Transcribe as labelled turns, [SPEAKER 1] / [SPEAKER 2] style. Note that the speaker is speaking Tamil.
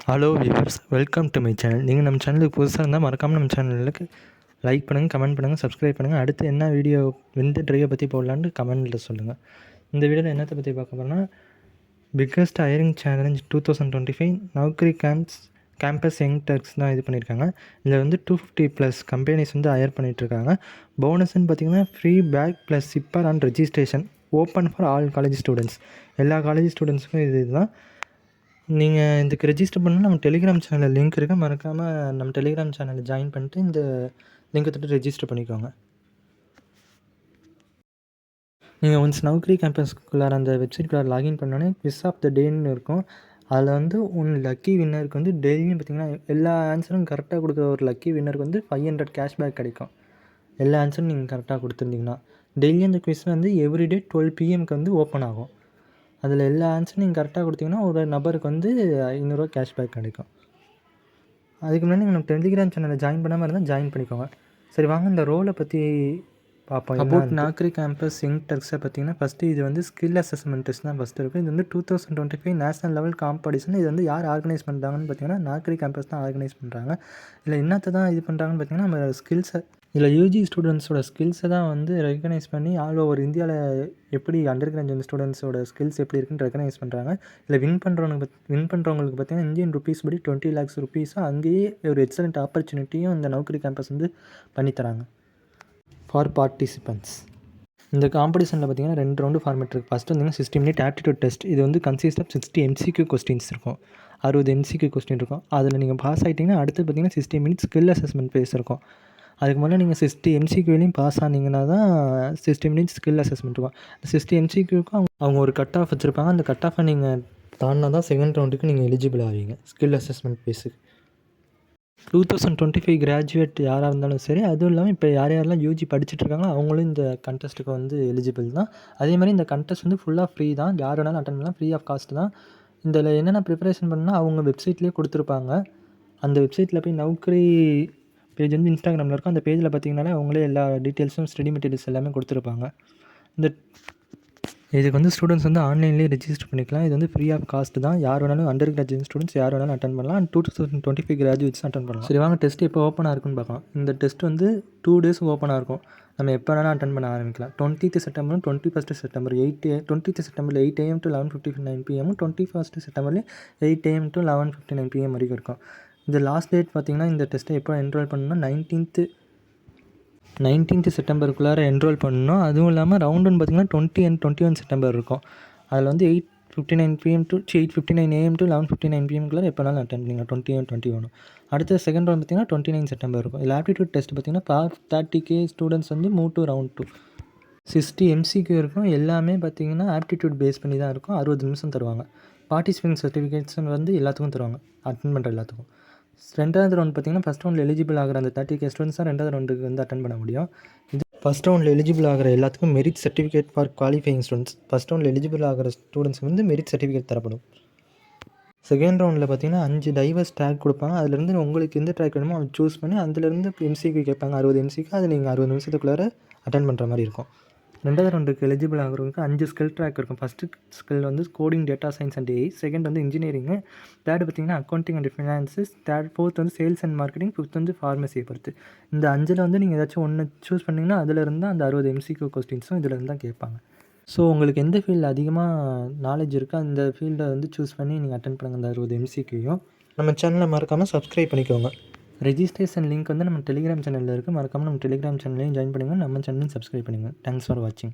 [SPEAKER 1] Hello viewers, welcome to my channel. நீங்கள் நம்ம சேனலுக்கு புதுசாக இருந்தால் மறக்காமல் நம்ம சேனலுக்கு லைக் பண்ணுங்கள், கமெண்ட் பண்ணுங்கள், சப்ஸ்கிரைப் பண்ணுங்கள். அடுத்து என்ன வீடியோ எந்த ட்ரைவை பற்றி போடலான்னு கமெண்ட்டில் சொல்லுங்கள். இந்த வீடியோவில் என்னத்தை பற்றி பார்க்க போகிறோன்னா, biggest hiring challenge 2025 நௌக்கரி campus young Turks தான் இது பண்ணியிருக்காங்க. இதில் வந்து 250+ கம்பெனிஸ் வந்து ஹையர் பண்ணிகிட்ருக்காங்க. போனஸ்ன்னு பார்த்திங்கன்னா free pack plus sipper and registration open for all college students. எல்லா காலேஜ் ஸ்டூடெண்ட்ஸுக்கும் இதுதான். நீங்கள் இதுக்கு ரெஜிஸ்டர் பண்ணால் நம்ம டெலிகிராம் சேனலில் லிங்க் இருக்குது, மறக்காமல் நம்ம டெலிகிராம் சேனலில் ஜாயின் பண்ணிட்டு இந்த லிங்கை தொட்டு ரெஜிஸ்டர் பண்ணிக்கோங்க. நீங்கள் ஒன்ஸ் நௌக்கரி கேம்பஸ்க்குள்ளார அந்த வெப்சைட்குள்ளார லாகின் பண்ணோன்னே குவிஸ் ஆஃப் த டேன்னு இருக்கும். அதில் வந்து லக்கி வின்னருக்கு வந்து டெய்லியும் பார்த்திங்கன்னா எல்லா ஆன்சரும் கரெக்டாக கொடுக்குற ஒரு லக்கி வின்னருக்கு வந்து 500 கேஷ்பேக் கிடைக்கும். எல்லா ஆன்சரும் நீங்கள் கரெக்டாக கொடுத்துருந்தீங்கன்னா டெய்லியும் அந்த குவிஸ் வந்து எவ்ரிடே 12 PM வந்து ஓப்பன் ஆகும். அதில் எல்லா ஆன்சரும் நீங்கள் கரெக்டாக கொடுத்தீங்கன்னா ஒரு நபருக்கு வந்து 500 கேஷ்பேக் கிடைக்கும். அதுக்கு முன்னாடி நீங்கள் நம்ம டெலிகிராம் சேனலில் ஜாயின் பண்ணாமல் இருந்தால் ஜாயின் பண்ணிக்கோங்க. சரி, வாங்க இந்த ரோலை பற்றி பார்ப்போம். அபவுட் நௌக்கரி கேம்பஸ் யங் டர்க்ஸை பார்த்தீங்கன்னா ஃபஸ்ட்டு இது வந்து ஸ்கில் அசஸ்மெண்ட் டெஸ்ட் தான் ஃபஸ்ட்டு இருக்குது. இது வந்து 2025 நேஷனல் லெவல் காம்படிஷன். இது வந்து யார் ஆர்கனைஸ் பண்ணுறாங்கன்னு பார்த்தீங்கன்னா நௌக்கரி கேம்பஸ் தான் ஆர்கனைஸ் பண்ணுறாங்க. இதில் என்னத்தை தான் இது பண்ணுறாங்கன்னு பார்த்தீங்கன்னா நம்ம ஸ்கில்ஸை, இதில் யூஜி ஸ்டூடெண்ட்ஸோட ஸ்கில்ஸை தான் வந்து ரெகனைஸ் பண்ணி ஆல் ஓவர் இந்தியாவில் எப்படி அண்டர் கிராஜுவேட் ஸ்டூடெண்ட்ஸோட ஸ்கில்ஸ் எப்படி இருக்குன்னு ரெகனைஸ் பண்ணுறாங்க. இதில் வின் பண்ணுறவங்களுக்கு பார்த்தீங்கன்னா இந்தியன் ருபீஸ் படி 20 lakhs ருபீஸும் அங்கேயே ஒரு எக்ஸலண்ட் ஆப்பர்ச்சுனிட்டியும் இந்த நௌக்கரி கேம்பஸ் வந்து பண்ணித்தராங்க ஃபார் பார்ட்டிசிபெண்ட்ஸ். இந்த காம்படிஷனில் பார்த்தீங்கன்னா 2 ரவுண்டு ஃபார்மேட் இருக்குது. ஃபஸ்ட்டு வந்தீங்கன்னா 60 minute ஆப்டிடியூட் டெஸ்ட். இது வந்து கன்சிஸ்ட் ஆஃப் 60 MCQ கொஸ்டின்ஸ் இருக்கும். 60 MCQ கொஸ்டின் இருக்கும். அதில் நீங்கள் பாஸ் ஆகிட்டிங்கன்னா அடுத்து பார்த்தீங்கன்னா 60 minutes ஸ்கில் அசஸ்மெண்ட் பேஸ் இருக்கும். அதுக்கு முன்னாடி நீங்கள் 60 MCQலையும் பாஸ் ஆனீங்கன்னா தான் 60 minutes ஸ்கில் அசஸ்மெண்ட் இருக்கும். 60 MCQக்கும் அவங்க ஒரு கட் ஆஃப் வச்சுருப்பாங்க. அந்த கட் ஆஃபை நீங்கள் தாண்டினா தான் செகண்ட் ரவுண்டுக்கு நீங்கள் எலிஜிபிள் ஆவீங்க ஸ்கில் அசஸ்மெண்ட் பேஸுக்கு. 2025 கிராஜுவேட் யாராக இருந்தாலும் சரி, அதுவும் இல்லாமல் இப்போ யாரெல்லாம் யூஜி படிச்சுட்ருக்காங்களோ அவங்களும் இந்த கண்டெஸ்ட்டுக்கு வந்து எலிஜிபிள் தான். அதே மாதிரி இந்த கண்டெஸ்ட் வந்து ஃபுல்லாக ஃப்ரீ தான். யார் வேணாலும் அட்டன் பண்ணலாம், ஃப்ரீ ஆஃப் காஸ்ட் தான். இதில் என்னென்ன ப்ரிப்பரேஷன் பண்ணால் அவங்க வெப்சைட்லேயே கொடுத்துருப்பாங்க. அந்த வெப்சைட்டில் போய் நௌக்கரி பேஜ் வந்து இன்ஸ்டாகிராமில் இருக்கும். அந்த பேஜில் பார்த்தீங்கன்னாலே அவங்களே எல்லா டீட்டெயில்ஸும் ஸ்டடி மெட்டீரியல்ஸ் எல்லாமே கொடுத்துருப்பாங்க. இதுக்கு வந்து ஸ்டூடெண்ட்ஸ் வந்து ஆன்லைன்லேயே ரெஜிஸ்டர் பண்ணிக்கலாம். இது வந்து ஃப்ரீ ஆஃப் காஸ்ட் தான். யார் வேணாலும் அண்டர் கிராஜுவேட் ஸ்டூடெண்ட்ஸ் யார் வேணாலும் அட்டன் பண்ணலாம். அண்ட் 2025 கிராஜுவேட்ஸ் அட்டன் பண்ணலாம். சரி, வாங்க டெஸ்ட் எப்போ ஓப்பனாக இருக்குன்னு பார்க்கலாம். இந்த டெஸ்ட் வந்து 2 days ஓப்பனாக இருக்கும். நம்ம எப்போ வேணாலும் அட்டன் பண்ண ஆரம்பிக்கலாம். 20th September 21st September 20th September 8 AM to 11:59 PM 21st September 8 AM to 11:59 PM வரைக்கும் இருக்கும். இந்த லாஸ்ட் டேட் பார்த்திங்கன்னா இந்த டெஸ்ட்டை எப்போ என்ரோல் பண்ணணும்னா 19th செப்டம்பருக்குள்ளார என்ரோல் பண்ணணும். அதுவும் இல்லாமல் ரவுண்டுன்னு பார்த்திங்கன்னா 20 and 21 செப்டம்பர் இருக்கும். அதில் வந்து 8:59 AM to 11:59 PMக்குள்ளார எப்போனாலும் அட்டன் பண்ணிக்கலாம். 20 and 21. அடுத்த செகண்ட் ரவுண்ட் பார்த்திங்கன்னா 29 செப்டம்பர் இருக்கும். இதில் ஆப்டிடியூட் டெஸ்ட் பார்த்திங்கன்னா 30K ஸ்டூடெண்ட்ஸ் வந்து மூவ் டு ரவுண்ட் 2. 60 MCQ இருக்கும். எல்லாமே பார்த்திங்கன்னா ஆப்டிடியூட் பேஸ் பண்ணி தான் இருக்கும். 60 நிமிஷம் தருவாங்க. பார்ட்டிசிபென்ட் சர்டிஃபிகேட்ஸ் வந்து எல்லாத்துக்கும் தருவாங்க, அட்டன் பண்ணுற எல்லாத்துக்கும். ரெண்டாவது ரவுண்ட் பார்த்திங்கன்னா ஃபஸ்ட் ரவுண்டில் எலிஜிபிள் ஆகிற அந்த 30K ஸ்டூடெண்ட்ஸ் தான் ரெண்டாவது ரவுண்டுக்கு வந்து அட்டன் பண்ண முடியும். இது ஃபஸ்ட் ரவுண்டில் எலிஜிபிள் ஆகிற எல்லாத்துக்கும் merit certificate for qualifying students. First ரவுண்டில் எலிஜிபிள் ஆகிற ஸ்டூடெண்ட்ஸ் வந்து மெரிட் சர்டிஃபிகேட் தரப்படும். செகண்ட் ரவுண்டில் பார்த்திங்கன்னா 5 டைவர்ஸ் ட்ராக் கொடுப்பாங்க. அதிலேருந்து உங்களுக்கு எந்த ட்ராக் வேணுமோ அதை சூஸ் பண்ணி அதுலேருந்து MCQ கேட்பாங்க. 60 MCQ அது நீங்கள் 60 நிமிஷத்துக்குள்ளார அட்டன் பண்ணுற மாதிரி இருக்கும். ரெண்டாவது ரவுண்டுக்கு எலிஜிபிள் ஆகிறவங்களுக்கு 5 ஸ்கில் ட்ராக் இருக்கும். ஃபஸ்ட்டு ஸ்கில் வந்து coding, data science and AI. Second வந்து இன்ஜினியரிங்கு. தேர்டு பார்த்திங்கன்னா அக்கௌண்டிங் அண்ட் ஃபினான்சஸ். ஃபோர்த் வந்து சேல்ஸ் அண்ட் மார்க்கெட்டிங். ஃபிஃப்த் வந்து ஃபார்மசியை பொறுத்து. இந்த 5ல் வந்து நீங்கள் ஏதாச்சும் ஒன்று சூஸ் பண்ணிங்கன்னா அதிலிருந்து அந்த 60 MCQ கொஸ்டின்ஸும் இதிலேருந்து தான் கேட்பாங்க. ஸோ உங்களுக்கு எந்த ஃபீல்டு அதிகமாக நாலேஜ் இருக்கோ அந்த ஃபீல்டை வந்து சூஸ் பண்ணி நீங்கள் அட்டன் பண்ணுங்கள். அந்த 60 MCQயும் நம்ம சேனலை மறக்காமல் சப்ஸ்கிரைப் பண்ணிக்கோங்க. ரெஜிஸ்ட்ரேஷன் லிங்க் வந்து நம்ம டெலிகிராம் சேனலில் இருக்குது. மறக்காமல் நம்ம டெலிகிராம் சேனலையும் ஜாயின் பண்ணுங்கள், நம்ம சேனலையும் சப்ஸ்கிரைப் பண்ணுங்கள். தேங்க்ஸ் ஃபார் வாட்சிங்.